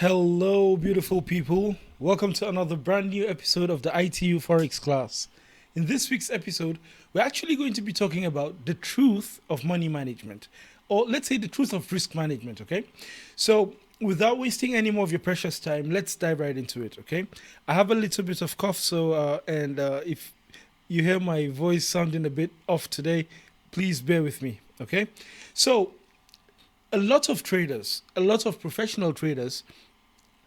Hello, beautiful people. Welcome to another brand new episode of the ITU Forex class. In this week's episode, we're actually going to be talking about the truth of money management, or let's say the truth of risk management, okay? So, without wasting any more of your precious time, let's dive right into it, okay? I have a little bit of cough, if you hear my voice sounding a bit off today, please bear with me, okay? So, a lot of traders, a lot of professional traders,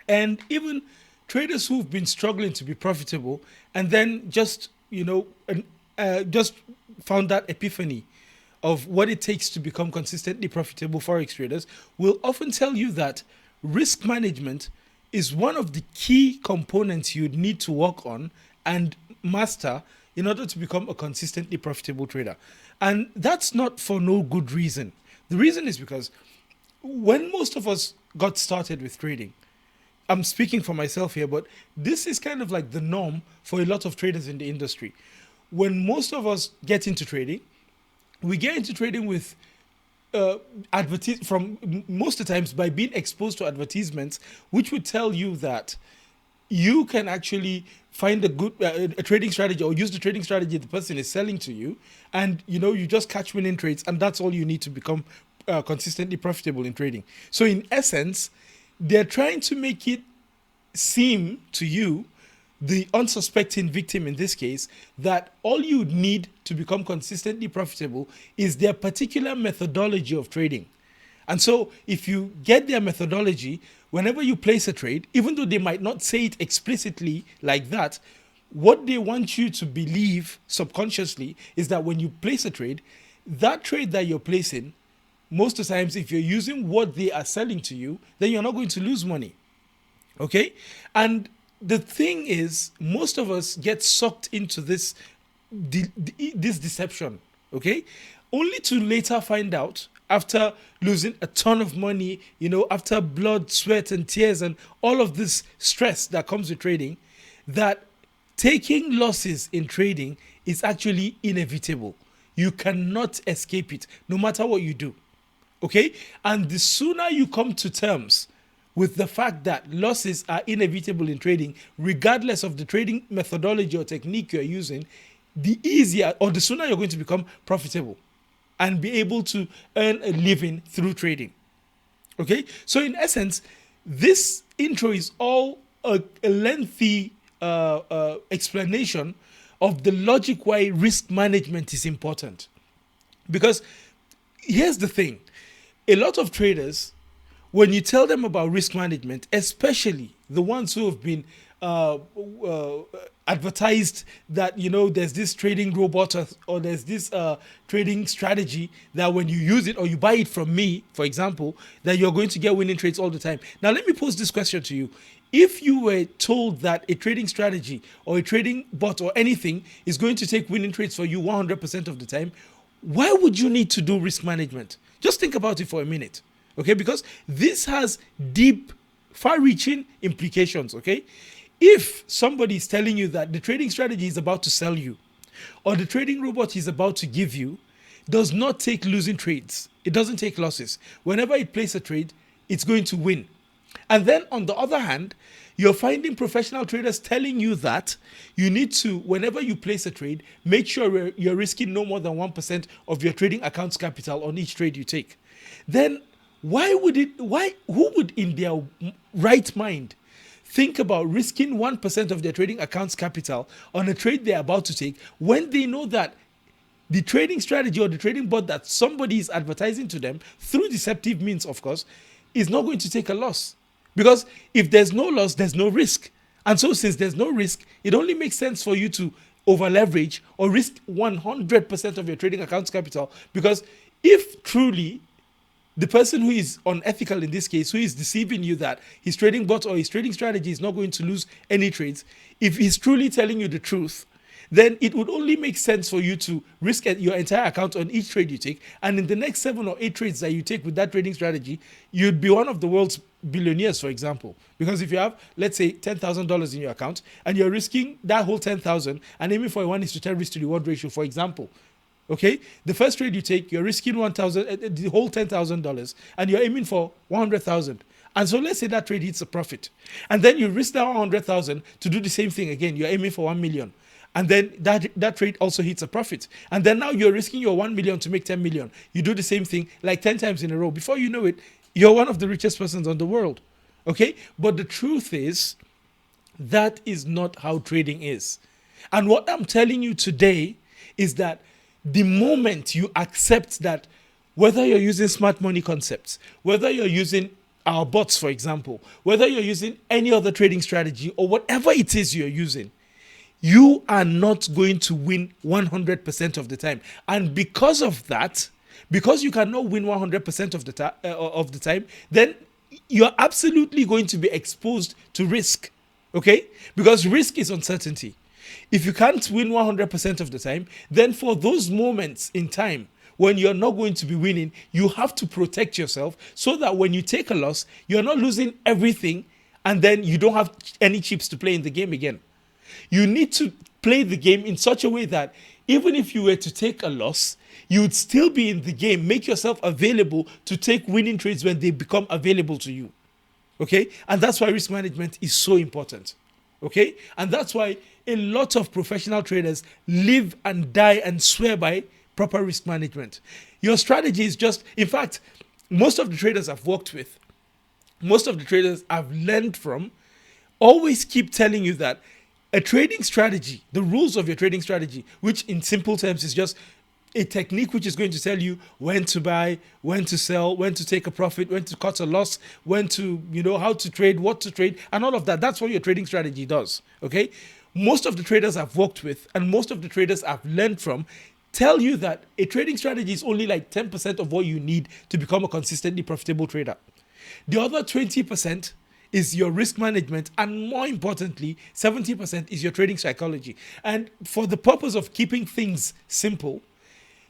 and even traders who've been struggling to be profitable and then just found that epiphany of what it takes to become consistently profitable forex traders will often tell you that risk management is one of the key components you'd need to work on and master in order to become a consistently profitable trader. And that's not for no good reason. The reason is because when most of us got started with trading, I'm speaking for myself here, but this is kind of like the norm for a lot of traders in the industry. When most of us get into trading, we get into trading with from most of the times by being exposed to advertisements, which would tell you that you can actually find a good a trading strategy or use the trading strategy the person is selling to you, and you just catch winning trades, and that's all you need to become consistently profitable in trading. So in essence, they're trying to make it seem to you, the unsuspecting victim in this case, that all you need to become consistently profitable is their particular methodology of trading. And so if you get their methodology, whenever you place a trade, even though they might not say it explicitly like that, what they want you to believe subconsciously is that when you place a trade, that trade that you're placing, most of the times, if you're using what they are selling to you, then you're not going to lose money. Okay? And the thing is, most of us get sucked into this deception. Okay? Only to later find out, after losing a ton of money, after blood, sweat, and tears, and all of this stress that comes with trading, that taking losses in trading is actually inevitable. You cannot escape it, no matter what you do. Okay? And the sooner you come to terms with the fact that losses are inevitable in trading, regardless of the trading methodology or technique you're using, the easier or the sooner you're going to become profitable and be able to earn a living through trading. Okay? So in essence, this intro is all a lengthy explanation of the logic why risk management is important. Because here's the thing. A lot of traders, when you tell them about risk management, especially the ones who have been advertised that, there's this trading robot or there's this trading strategy that when you use it or you buy it from me, for example, that you're going to get winning trades all the time. Now, let me pose this question to you. If you were told that a trading strategy or a trading bot or anything is going to take winning trades for you 100% of the time, why would you need to do risk management? Just think about it for a minute, okay? Because this has deep, far-reaching implications, okay? If somebody is telling you that the trading strategy is about to sell you, or the trading robot is about to give you, does not take losing trades. It doesn't take losses. Whenever it places a trade, it's going to win. And then on the other hand, you're finding professional traders telling you that you need to, whenever you place a trade, make sure you're risking no more than 1% of your trading account's capital on each trade you take. Then who would in their right mind think about risking 1% of their trading account's capital on a trade they're about to take when they know that the trading strategy or the trading bot that somebody is advertising to them through deceptive means, of course, is not going to take a loss? Because if there's no loss, there's no risk. And so since there's no risk, it only makes sense for you to over leverage or risk 100% of your trading account's capital. Because if truly the person who is unethical in this case, who is deceiving you that his trading bot or his trading strategy is not going to lose any trades, if he's truly telling you the truth, then it would only make sense for you to risk your entire account on each trade you take. And in the next 7 or 8 trades that you take with that trading strategy, you'd be one of the world's billionaires, for example. Because if you have, let's say, $10,000 in your account and you're risking that whole 10,000 and aiming for a 1:10 risk to reward ratio, for example, okay, the first trade you take, you're risking 1,000, the whole $10,000, and you're aiming for 100,000. And so let's say that trade hits a profit. And then you risk that 100,000 to do the same thing again. You're aiming for 1 million. And then that trade also hits a profit. And then now you're risking your 1 million to make 10 million. You do the same thing like 10 times in a row. Before you know it, you're one of the richest persons on the world. Okay? But the truth is, that is not how trading is. And what I'm telling you today is that the moment you accept that, whether you're using smart money concepts, whether you're using our bots, for example, whether you're using any other trading strategy or whatever it is you're using, you are not going to win 100% of the time. And because of that, because you cannot win 100% of the time, then you're absolutely going to be exposed to risk. Okay? Because risk is uncertainty. If you can't win 100% of the time, then for those moments in time when you're not going to be winning, you have to protect yourself so that when you take a loss, you're not losing everything and then you don't have any chips to play in the game again. You need to play the game in such a way that even if you were to take a loss, you would still be in the game. Make yourself available to take winning trades when they become available to you. Okay? And that's why risk management is so important. Okay? And that's why a lot of professional traders live and die and swear by proper risk management. Your strategy is just, in fact, most of the traders I've worked with, most of the traders I've learned from, always keep telling you that a trading strategy, the rules of your trading strategy, which in simple terms is just a technique which is going to tell you when to buy, when to sell, when to take a profit, when to cut a loss, when to, how to trade, what to trade, and all of that. That's what your trading strategy does. Okay? Most of the traders I've worked with and most of the traders I've learned from tell you that a trading strategy is only like 10% of what you need to become a consistently profitable trader. The other 20% is your risk management, and more importantly, 70% is your trading psychology. And for the purpose of keeping things simple,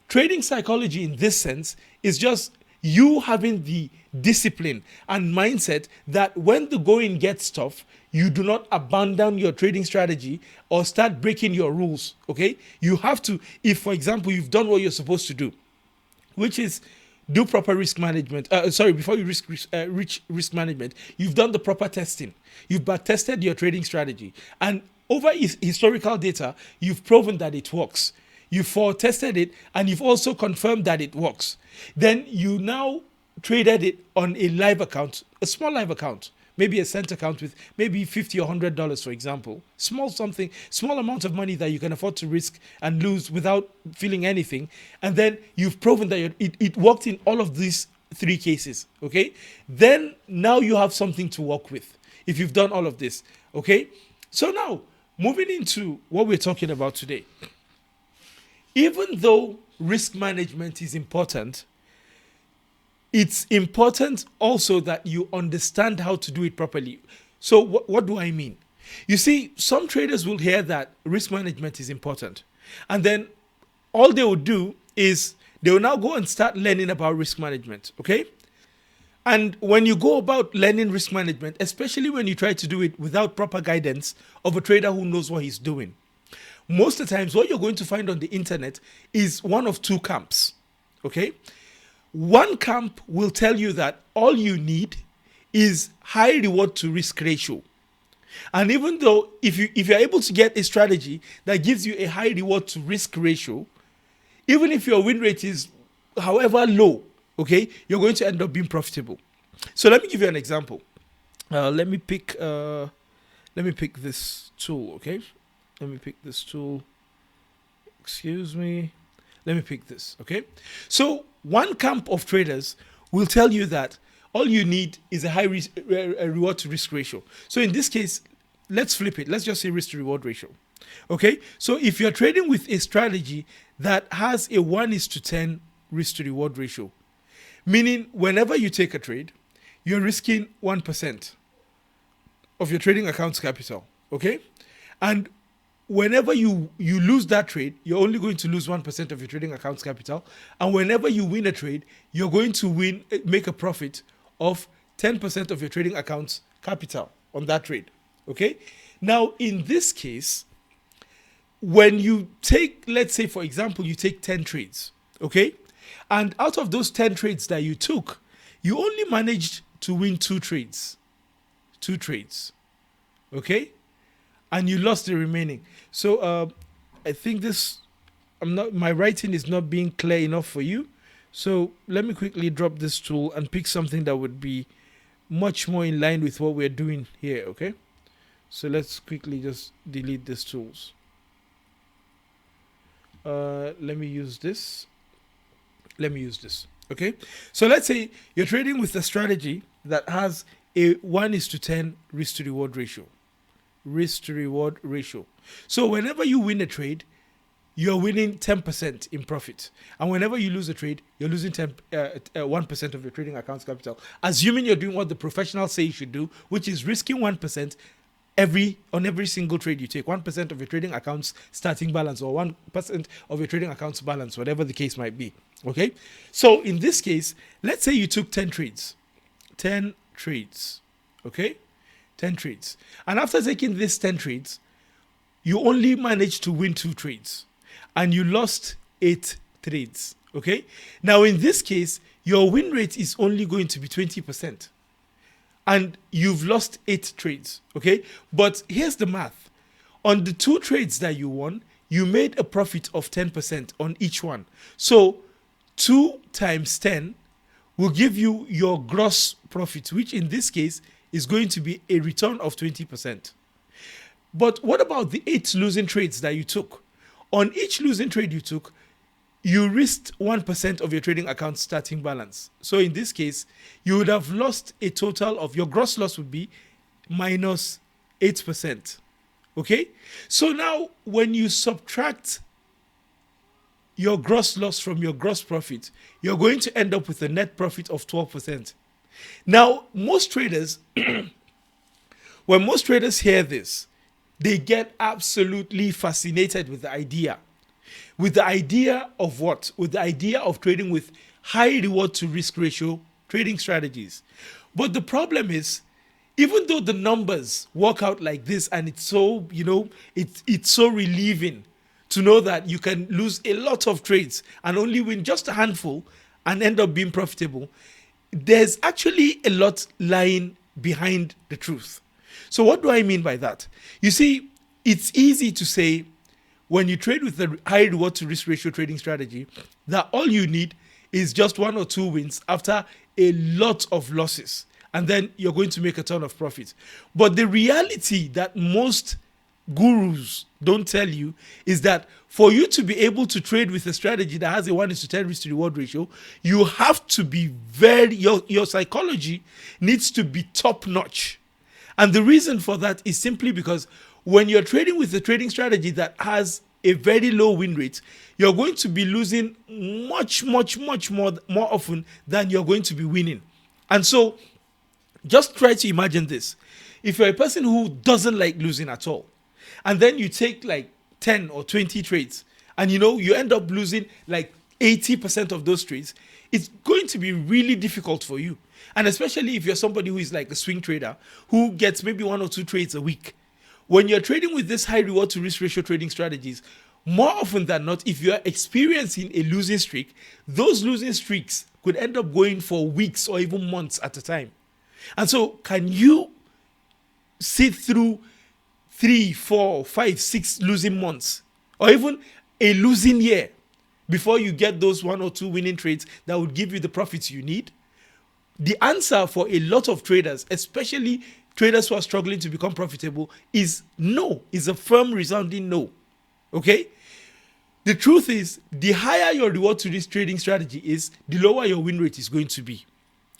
trading psychology in this sense is just you having the discipline and mindset that when the going gets tough, you do not abandon your trading strategy or start breaking your rules. Okay? You have to, if for example, you've done what you're supposed to do, which is do proper risk management. Before you reach risk management, you've done the proper testing. You've back tested your trading strategy. And over historical data, you've proven that it works. You've tested it and you've also confirmed that it works. Then you now traded it on a live account, a small live account, maybe a cent account with maybe $50 or $100, for example. Small amount of money that you can afford to risk and lose without feeling anything. And then you've proven that it worked in all of these three cases. Okay? Then now you have something to work with if you've done all of this. Okay? So now, moving into what we're talking about today. Even though risk management is important, it's important also that you understand how to do it properly. So what do I mean? You see, some traders will hear that risk management is important. And then all they will do is they will now go and start learning about risk management. Okay? And when you go about learning risk management, especially when you try to do it without proper guidance of a trader who knows what he's doing, most of the times what you're going to find on the internet is one of two camps. Okay? One camp will tell you that all you need is high reward to risk ratio. And even though if you're able to get a strategy that gives you a high reward to risk ratio, even if your win rate is however low, okay, you're going to end up being profitable. So let me give you an example. Let me pick this tool, okay? Let me pick this tool. Excuse me. Let me pick this, okay? So one camp of traders will tell you that all you need is a high reward to risk ratio. So in this case, let's flip it. Let's just say risk to reward ratio. Okay? So if you're trading with a strategy that has a 1:10 risk to reward ratio, meaning whenever you take a trade, you're risking 1% of your trading account's capital. Okay? And whenever you lose that trade, you're only going to lose 1% of your trading account's capital. And whenever you win a trade, you're going to make a profit of 10% of your trading account's capital on that trade. Okay? Now, in this case, when you take, let's say, for example, you take 10 trades, okay? And out of those 10 trades that you took, you only managed to win two trades. Two trades. Okay? And you lost the remaining. So I think my writing is not being clear enough for you. So let me quickly drop this tool and pick something that would be much more in line with what we're doing here, okay? So let's quickly just delete these tools. Let me use this. Okay? So let's say you're trading with a strategy that has a 1:10 risk to reward ratio. Risk to reward ratio. So whenever you win a trade, you're winning 10% in profit. And whenever you lose a trade, you're losing 1% of your trading account's capital. Assuming you're doing what the professionals say you should do, which is risking 1% on every single trade you take. 1% of your trading account's starting balance, or 1% of your trading account's balance, whatever the case might be. Okay? So in this case, let's say you took 10 trades. 10 trades. Okay? 10 trades. And after taking these 10 trades, you only managed to win 2 trades. And you lost 8 trades. Okay? Now, in this case, your win rate is only going to be 20%. And you've lost 8 trades. Okay? But here's the math. On the 2 trades that you won, you made a profit of 10% on each one. So 2 times 10 will give you your gross profit, which in this case is going to be a return of 20%. But what about the 8 losing trades that you took? On each losing trade you took, you risked 1% of your trading account starting balance. So in this case, you would have lost a total of, your gross loss would be minus 8%. Okay? So now when you subtract your gross loss from your gross profit, you're going to end up with a net profit of 12%. Now, most traders, when most traders hear this, they get absolutely fascinated with the idea. With the idea of what? With the idea of trading with high reward to risk ratio trading strategies. But the problem is, even though the numbers work out like this, and it's so, it's so relieving to know that you can lose a lot of trades and only win just a handful and end up being profitable, there's actually a lot lying behind the truth. So what do I mean by that? You see, it's easy to say when you trade with the high reward to risk ratio trading strategy that all you need is just 1 or 2 wins after a lot of losses, and then you're going to make a ton of profit. But the reality that most gurus don't tell you is that for you to be able to trade with a strategy that has a 1:10 risk to reward ratio, you have to be your psychology needs to be top notch. And the reason for that is simply because when you're trading with a trading strategy that has a very low win rate, you're going to be losing much more often than you're going to be winning. And so just try to imagine this. If you're a person who doesn't like losing at all, and then you take like 10 or 20 trades, and you end up losing like 80% of those trades, it's going to be really difficult for you. And especially if you're somebody who is like a swing trader who gets maybe 1 or 2 trades a week. When you're trading with this high reward to risk ratio trading strategies, more often than not, if you're experiencing a losing streak, those losing streaks could end up going for weeks or even months at a time. And so can you sit through 3, 4, 5, 6 losing months, or even a losing year, before you get those 1 or 2 winning trades that would give you the profits you need? The answer for a lot of traders, especially traders who are struggling to become profitable, is no, is a firm resounding no. Okay? The truth is, the higher your reward to this trading strategy is, the lower your win rate is going to be.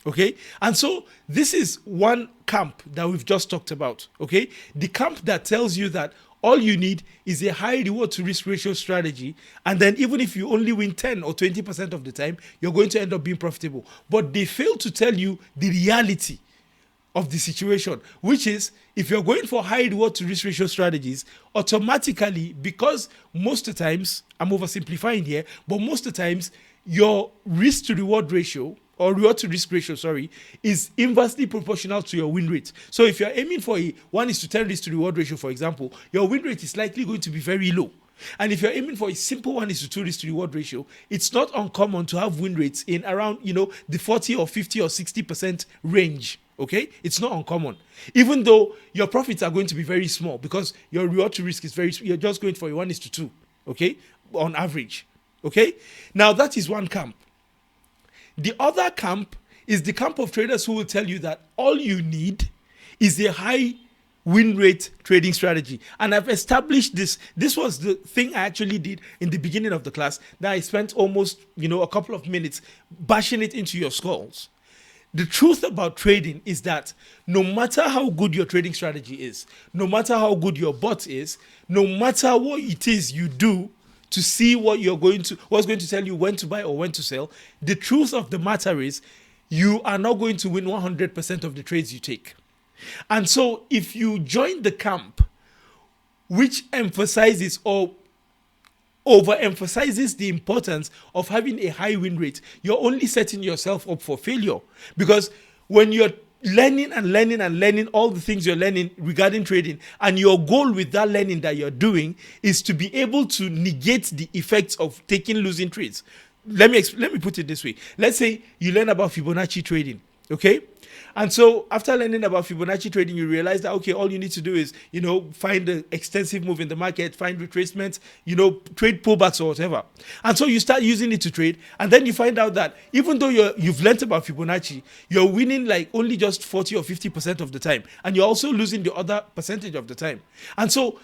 Okay? And so this is one camp that we've just talked about. Okay? The camp that tells you that all you need is a high reward to risk ratio strategy, and then even if you only win 10 or 20% of the time, you're going to end up being profitable. But they fail to tell you the reality of the situation, which is, if you're going for high reward to risk ratio strategies, automatically, because most of the times, I'm oversimplifying here, but most of the times your risk to reward ratio or reward to risk ratio, sorry, is inversely proportional to your win rate. So if you're aiming for a 1:10 risk to reward ratio, for example, your win rate is likely going to be very low. And if you're aiming for a simple 1:2 risk to reward ratio, it's not uncommon to have win rates in around, the 40 or 50 or 60% range. Okay, it's not uncommon, even though your profits are going to be very small because your reward to risk is you're just going for a 1:2, okay, on average. Okay, now that is one camp. The other camp is the camp of traders who will tell you that all you need is a high win rate trading strategy. And I've established this. This was the thing I actually did in the beginning of the class that I spent almost, a couple of minutes bashing it into your skulls. The truth about trading is that no matter how good your trading strategy is, no matter how good your bot is, no matter what it is you do to see what's going to tell you when to buy or when to sell, the truth of the matter is you are not going to win 100% of the trades you take. And so if you join the camp which emphasizes or overemphasizes the importance of having a high win rate, you're only setting yourself up for failure. Because when you're learning and learning and learning all the things you're learning regarding trading, and your goal with that learning that you're doing is to be able to negate the effects of taking losing trades. Let me put it this way. Let's say you learn about Fibonacci trading, okay? And so after learning about Fibonacci trading, you realize that, okay, all you need to do is, find the extensive move in the market, find retracements, trade pullbacks or whatever. And so you start using it to trade. And then you find out that even though you've learned about Fibonacci, you're winning like only just 40 or 50% of the time. And you're also losing the other percentage of the time. And so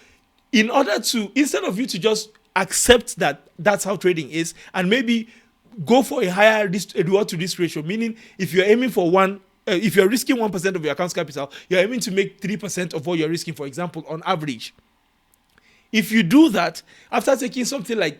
instead of you to just accept that that's how trading is and maybe go for a higher reward to risk ratio, meaning if you're aiming for if you're risking 1% of your account's capital, you're aiming to make 3% of what you're risking, for example, on average. If you do that, after taking something like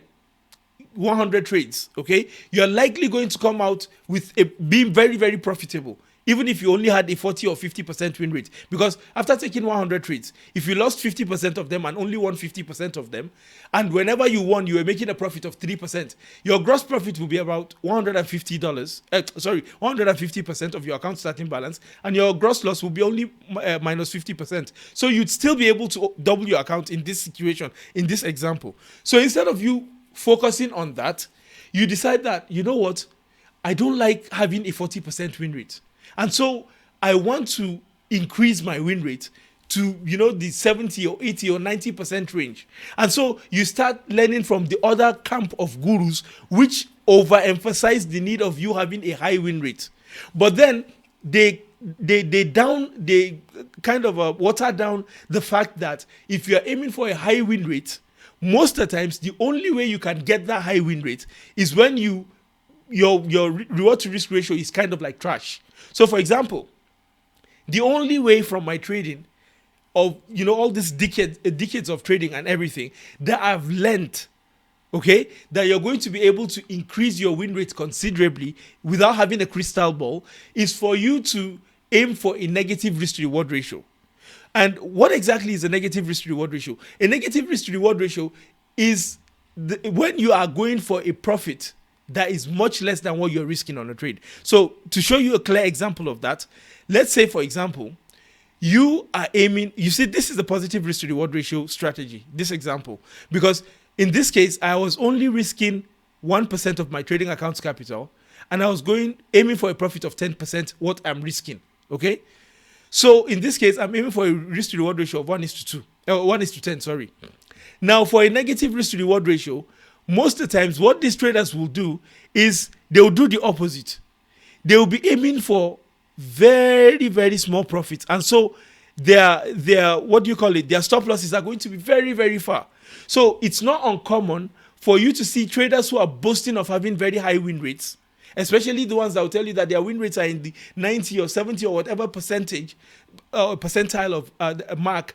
100 trades, okay, you're likely going to come out with being very, very profitable, even if you only had a 40 or 50% win rate. Because after taking 100 trades, if you lost 50% of them and only won 50% of them, and whenever you won, you were making a profit of 3%, your gross profit will be about $150, 150% of your account starting balance, and your gross loss will be only minus 50%. So you'd still be able to double your account in this situation, in this example. So instead of you focusing on that, you decide that, you know what, I don't like having a 40% win rate. And so I want to increase my win rate to, the 70 or 80 or 90% range. And so you start learning from the other camp of gurus, which overemphasize the need of you having a high win rate. But then they kind of water down the fact that if you're aiming for a high win rate, most of the times, the only way you can get that high win rate is when your reward to risk ratio is kind of like trash. So, for example, the only way from my trading of, all these decades of trading and everything that I've learned, okay, that you're going to be able to increase your win rate considerably without having a crystal ball is for you to aim for a negative risk to reward ratio. And what exactly is a negative risk to reward ratio? A negative risk to reward ratio is when you are going for a profit that is much less than what you're risking on a trade. So to show you a clear example of that, let's say, for example, you are aiming, you see, this is the positive risk to reward ratio strategy, this example, because in this case, I was only risking 1% of my trading account's capital, and I was aiming for a profit of 10% what I'm risking, okay? So in this case, I'm aiming for a risk to reward ratio of 1:10, sorry. Now, for a negative risk to reward ratio, most of the times, what these traders will do is they will do the opposite. They will be aiming for very, very small profits. And so their stop losses are going to be very, very far. So it's not uncommon for you to see traders who are boasting of having very high win rates, especially the ones that will tell you that their win rates are in the 90 or 70 or whatever percentile of mark.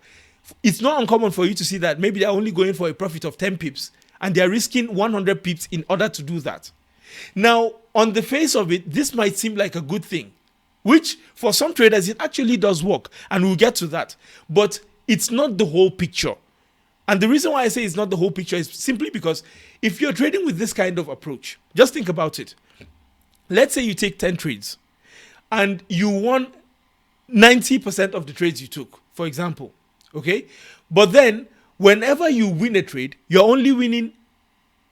It's not uncommon for you to see that maybe they're only going for a profit of 10 pips. And they're risking 100 pips in order to do that. Now, on the face of it, this might seem like a good thing, which for some traders, it actually does work. And we'll get to that. But it's not the whole picture. And the reason why I say it's not the whole picture is simply because if you're trading with this kind of approach, just think about it. let's say you take 10 trades and you won 90% of the trades you took, for example. Okay. But then whenever you win a trade, you're only winning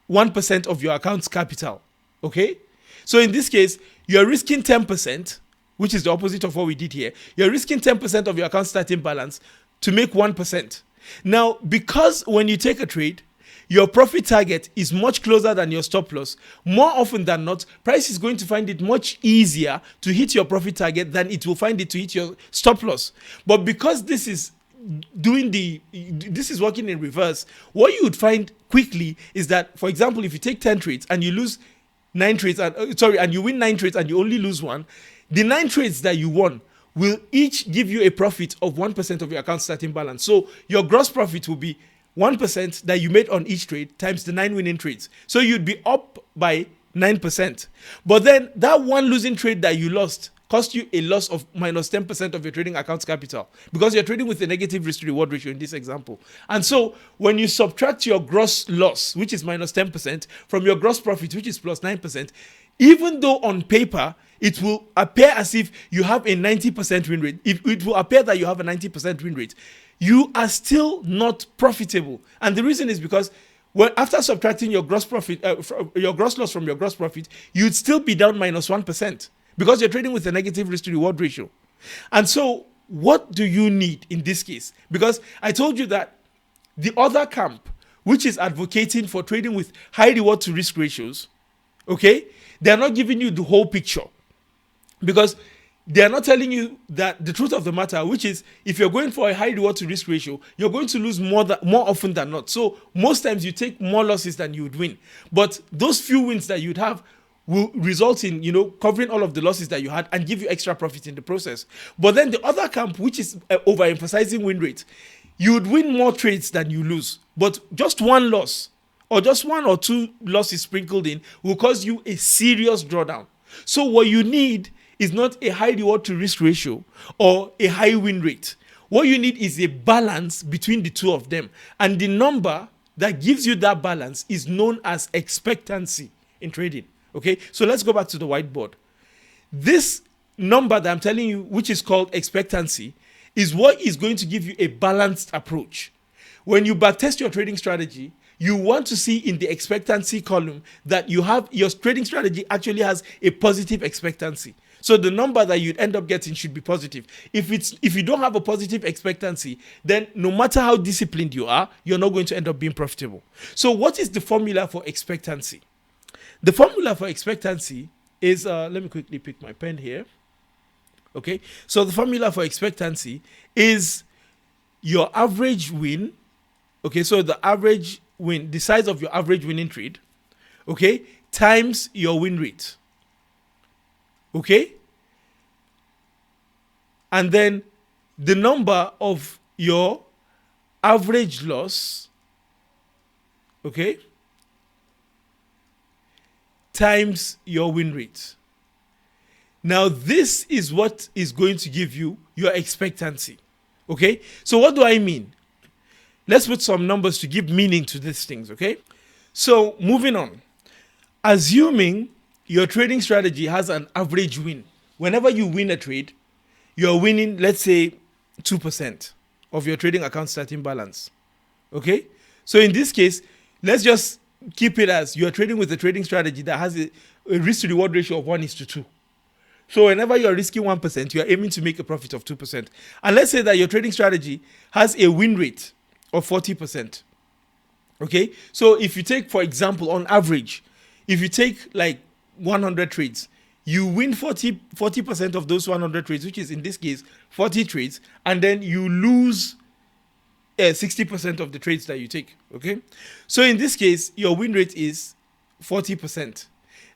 1% of your account's capital. Okay. So in this case, you're risking 10%, which is the opposite of what we did here. You're risking 10% of your account starting balance to make 1%. Now, because when you take a trade, your profit target is much closer than your stop loss, more often than not, price is going to find it much easier to hit your profit target than it will find it to hit your stop loss. But because this is working in reverse, what you would find quickly is that, for example, if you take 10 trades and you lose 9 trades, and you win 9 trades and you only lose 1, the 9 trades that you won will each give you a profit of 1% of your account starting balance. So your gross profit will be 1% that you made on each trade times the 9 winning trades. So you'd be up by 9%. But then that one losing trade that you lost cost you a loss of minus 10% of your trading account's capital, because you're trading with a negative risk to reward ratio in this example. And so when you subtract your gross loss, which is minus 10%, from your gross profit, which is plus 9%, even though on paper it will appear as if you have a 90% win rate, it will appear that you have a 90% win rate, you are still not profitable. And the reason is because after subtracting your gross profit, your gross loss from your gross profit, you'd still be down minus 1%, because you're trading with a negative risk to reward ratio. And so what do you need in this case? Because I told you that the other camp, which is advocating for trading with high reward to risk ratios, okay, they're not giving you the whole picture, because they're not telling you that the truth of the matter, which is if you're going for a high reward to risk ratio, you're going to lose more often than not. So most times you take more losses than you would win. But those few wins that you'd have will result in, covering all of the losses that you had and give you extra profit in the process. But then the other camp, which is overemphasizing win rate, you would win more trades than you lose. But just one loss or just 1 or 2 losses sprinkled in will cause you a serious drawdown. So what you need is not a high reward to risk ratio or a high win rate. What you need is a balance between the two of them. And the number that gives you that balance is known as expectancy in trading. Okay, so let's go back to the whiteboard. This number that I'm telling you, which is called expectancy, is what is going to give you a balanced approach. When you backtest your trading strategy, you want to see in the expectancy column that your trading strategy actually has a positive expectancy. So the number that you'd end up getting should be positive. If you don't have a positive expectancy, then no matter how disciplined you are, you're not going to end up being profitable. So what is the formula for expectancy? The formula for expectancy is, let me quickly pick my pen here. Okay, so the formula for expectancy is your average win. Okay, so the average win, the size of your average winning trade, okay, times your win rate. Okay, and then the number of your average loss, okay, times your win rate. Now, this is what is going to give you your expectancy. Okay, so what do I mean? Let's put some numbers to give meaning to these things. Okay, so moving on, assuming your trading strategy has an average win. Whenever you win a trade, you're winning, let's say, 2% of your trading account starting balance. Okay, so in this case, let's just keep it as you're trading with a trading strategy that has a risk to reward ratio of 1:2. So whenever you're risking 1%, you're aiming to make a profit of 2%. And let's say that your trading strategy has a win rate of 40%. Okay, so if you take, for example, on average, if you take like 100 trades, you win 40% of those 100 trades, which is in this case 40 trades, and then you lose 60% of the trades that you take. Okay, so in this case your win rate is 40%.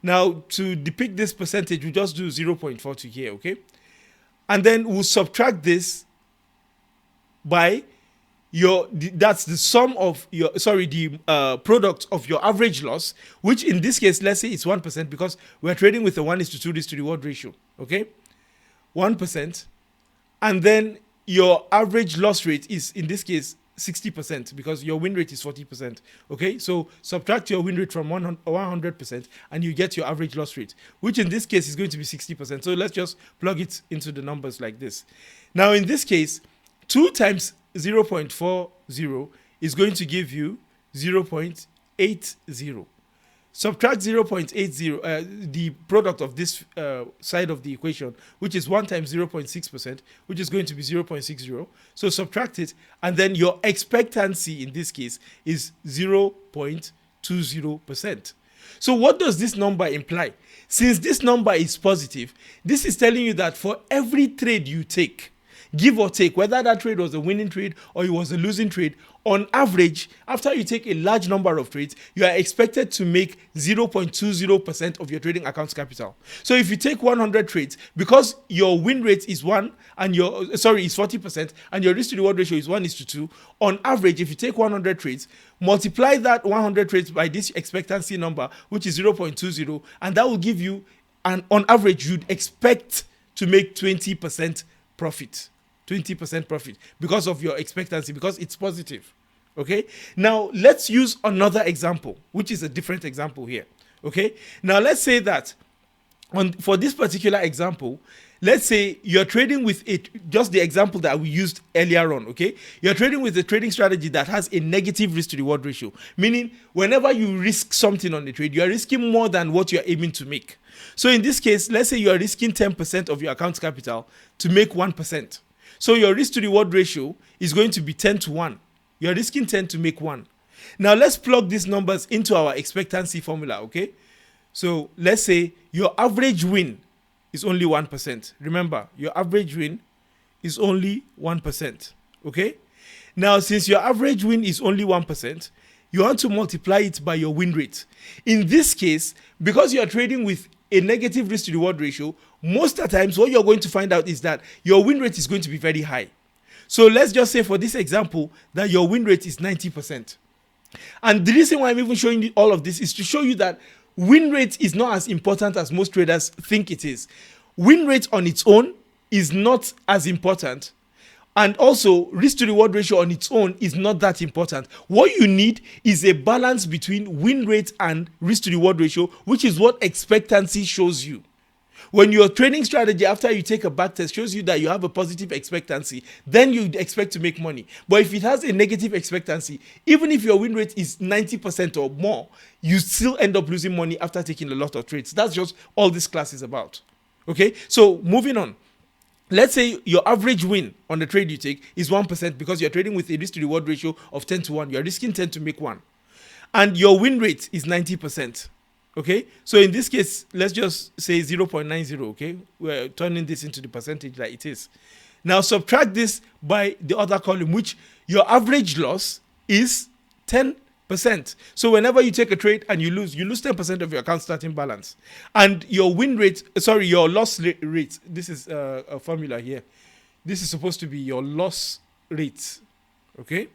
Now to depict this percentage, we just do 0.42 here. Okay, and then we'll subtract this by that's the sum of the product of your average loss, which in this case, let's say it's 1%, because we're trading with a 1:2 risk to reward ratio. Okay, 1%, and then your average loss rate is in this case 60% because your win rate is 40%. Okay, so subtract your win rate from 100% and you get your average loss rate, which in this case is going to be 60%. So let's just plug it into the numbers like this. Now in this case, 2 times 0.40 is going to give you 0.80. Subtract 0.80, the product of this side of the equation, which is 1 times 0.6%, which is going to be 0.60. So subtract it, and then your expectancy in this case is 0.20%. So what does this number imply? Since this number is positive, this is telling you that for every trade you take, give or take, whether that trade was a winning trade or it was a losing trade, on average, after you take a large number of trades, you are expected to make 0.20% of your trading account's capital. So if you take 100 trades, because your win rate is 1 and is 40% and your risk to reward ratio is 1:2, on average, if you take 100 trades, multiply that 100 trades by this expectancy number, which is 0.20, and that will give you, and on average, you'd expect to make 20% profit. 20% profit because of your expectancy, because it's positive. Okay, now let's use another example, which is a different example here. Okay, now let's say that for this particular example, let's say you're trading with just the example that we used earlier on. Okay, you're trading with a trading strategy that has a negative risk to reward ratio, meaning whenever you risk something on the trade, you are risking more than what you're aiming to make. So in this case, let's say you are risking 10% of your account capital to make 1%. So your risk to reward ratio is going to be 10:1. You're risking 10 to make 1. Now let's plug these numbers into our expectancy formula, okay? So let's say your average win is only 1%. Remember, your average win is only 1%, okay? Now, since your average win is only 1%, you want to multiply it by your win rate. In this case, because you are trading with a negative risk to reward ratio, most of the times what you're going to find out is that your win rate is going to be very high. So let's just say for this example that your win rate is 90%. And the reason why I'm even showing you all of this is to show you that win rate is not as important as most traders think it is. Win rate on its own is not as important. And also, risk to reward ratio on its own is not that important. What you need is a balance between win rate and risk to reward ratio, which is what expectancy shows you. When your trading strategy, after you take a back test, shows you that you have a positive expectancy, then you expect to make money. But if it has a negative expectancy, even if your win rate is 90% or more, you still end up losing money after taking a lot of trades. That's just all this class is about. Okay, so moving on. Let's say your average win on the trade you take is 1% because you're trading with a risk to reward ratio of 10:1. You're risking 10 to make 1. And your win rate is 90%. Okay, so in this case, let's just say 0.90. Okay, we're turning this into the percentage that it is. Now subtract this by the other column, which your average loss is 10%. So whenever you take a trade and you lose 10% of your account starting balance. And your win rate, your loss rate, this is a formula here. This is supposed to be your loss rate. Okay,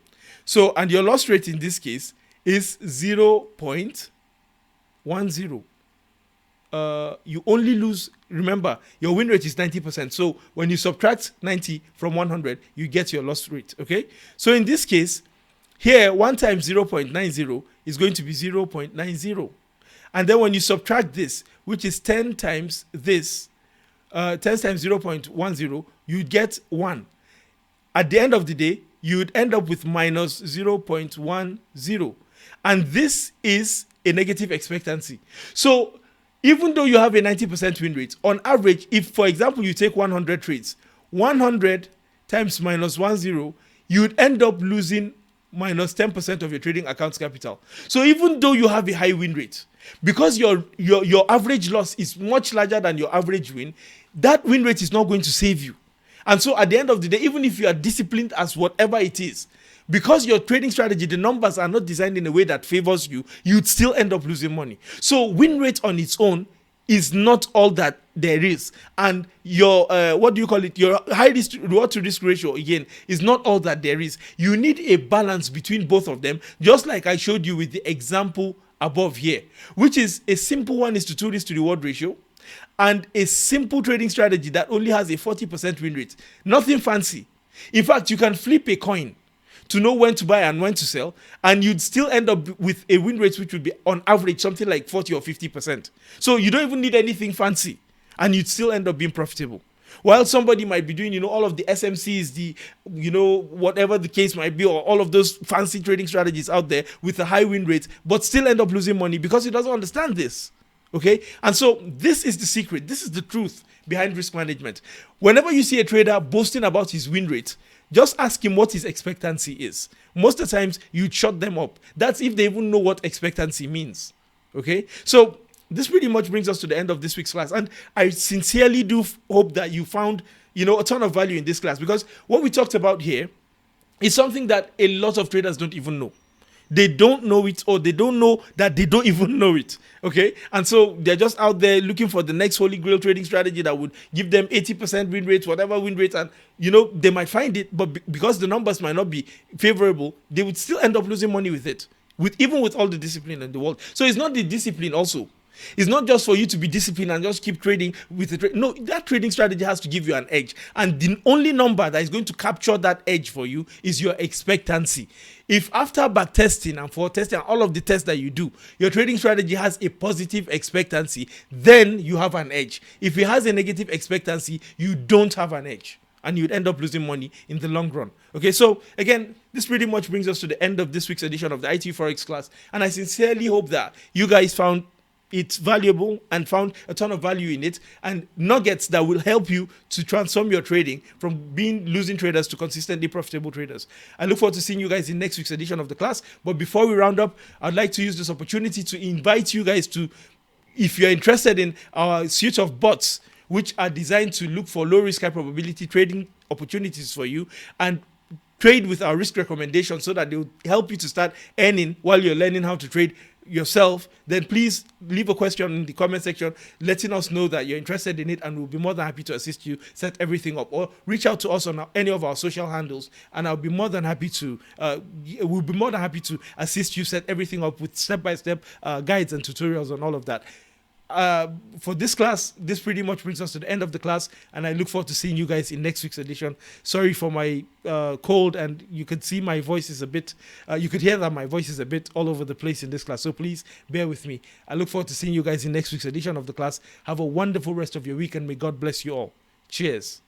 so and your loss rate in this case is 0.10. You only lose, remember, your win rate is 90%. So when you subtract 90 from 100, you get your loss rate. Okay, so in this case, here 1 times 0.90 is going to be 0.90. And then when you subtract this, which is 10 times this, 10 times 0.10, you get 1. At the end of the day, you would end up with minus 0.10. And this is a negative expectancy. So even though you have a 90% win rate, on average, if, for example, you take 100 trades, 100 times minus 10, you'd end up losing minus 10% of your trading account's capital. So even though you have a high win rate, because your average loss is much larger than your average win, that win rate is not going to save you. And so at the end of the day, even if you are disciplined as whatever it is, because your trading strategy, the numbers are not designed in a way that favors you, you'd still end up losing money. So win rate on its own is not all that there is. And your, your high risk reward to risk ratio, again, is not all that there is. You need a balance between both of them, just like I showed you with the example above here, which is a simple 1:2 risk to reward ratio and a simple trading strategy that only has a 40% win rate. Nothing fancy. In fact, you can flip a coin to know when to buy and when to sell, and you'd still end up with a win rate which would be on average something like 40 or 50%. So you don't even need anything fancy, and you'd still end up being profitable. While somebody might be doing, all of the SMCs, whatever the case might be, or all of those fancy trading strategies out there with a high win rate, but still end up losing money because he doesn't understand this. Okay? And so this is the secret. This is the truth behind risk management. Whenever you see a trader boasting about his win rate, just ask him what his expectancy is. Most of the times, you'd shut them up. That's if they even know what expectancy means. Okay? So this pretty much brings us to the end of this week's class. And I sincerely do hope that you found, a ton of value in this class, because what we talked about here is something that a lot of traders don't even know. They don't know it, or they don't know that they don't even know it. Okay? And so they're just out there looking for the next holy grail trading strategy that would give them 80% win rate, whatever win rate. And, they might find it, but because the numbers might not be favorable, they would still end up losing money with it, even with all the discipline in the world. So it's not the discipline also. It's not just for you to be disciplined and just keep trading with the trade. No, that trading strategy has to give you an edge. And the only number that is going to capture that edge for you is your expectancy. If after back testing and for testing and all of the tests that you do, your trading strategy has a positive expectancy, then you have an edge. If it has a negative expectancy, you don't have an edge, and you'd end up losing money in the long run. Okay, so again, this pretty much brings us to the end of this week's edition of the IT Forex class. And I sincerely hope that you guys found it's valuable and found a ton of value in it, and nuggets that will help you to transform your trading from being losing traders to consistently profitable traders. I look forward to seeing you guys in next week's edition of the class. But before we round up, I'd like to use this opportunity to invite you guys to, if you're interested in our suite of bots, which are designed to look for low risk, high probability trading opportunities for you, and trade with our risk recommendations so that they will help you to start earning while you're learning how to trade yourself, then please leave a question in the comment section letting us know that you're interested in it, and we'll be more than happy to assist you set everything up, or reach out to us on any of our social handles, and I'll be more than happy to assist you set everything up with step-by-step guides and tutorials on all of that. For this class, this pretty much brings us to the end of the class, and I look forward to seeing you guys in next week's edition. Sorry for my cold, and you could see my voice is a bit, you could hear that my voice is a bit all over the place in this class, so please bear with me. I look forward to seeing you guys in next week's edition of the class. Have a wonderful rest of your week, and may God bless you all. Cheers.